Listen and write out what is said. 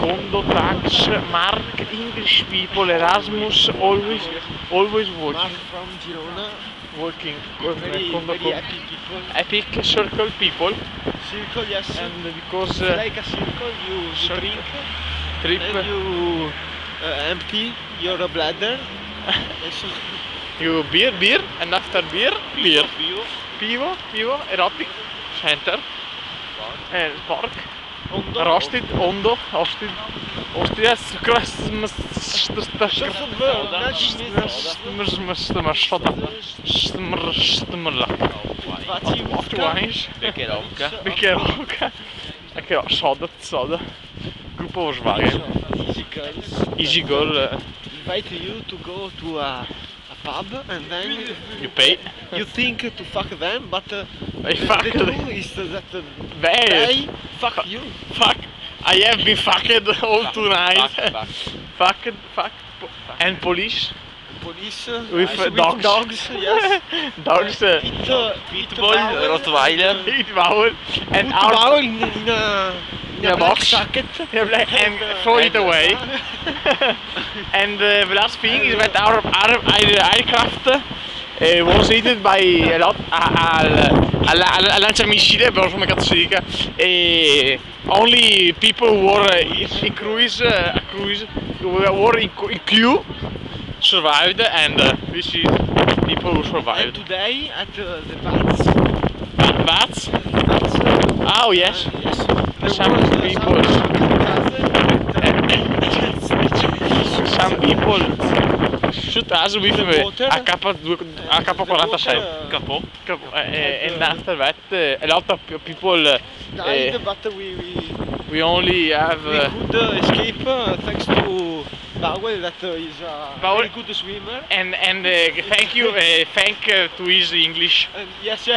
condo, tax, mark, English people, Erasmus, always working. Mark from Girona. Working. Very Condo, happy people. epic circle people. Circle, yes. And because It's like a circle, you circle. drink, Trip. and you empty your bladder. And so You beer, and after beer, pivo, erotik, center, and pork, ondo. roasted, ondo, yes, wines, bicchieroca, soda, gruppo Volkswagen, Easy girls. easy girl, Invite you to go to a pub, and then you pay, you think to fuck them, but they the fuck, truth is that they, they fuck you. fuck, I have been fucked all tonight, fuck, and police, Police with dogs, yes. dogs, Pitbull, Rottweiler, and put our Paul in a a box. socket and throw it away. And the last thing is that our aircraft was hit by a lot a lanciamissile, però come cazzo si dica, only people who were in cruise, who were in crew survived, and this is people who And survived. today at the bats. Bats? Oh yes. Yes. Some people. Some people shoot us with AK-47. Capo. And after that, a lot of people Died, but we only have. we could escape thanks to Bauer, that is a Bauer. very good swimmer. And thank you, to his English. And yes.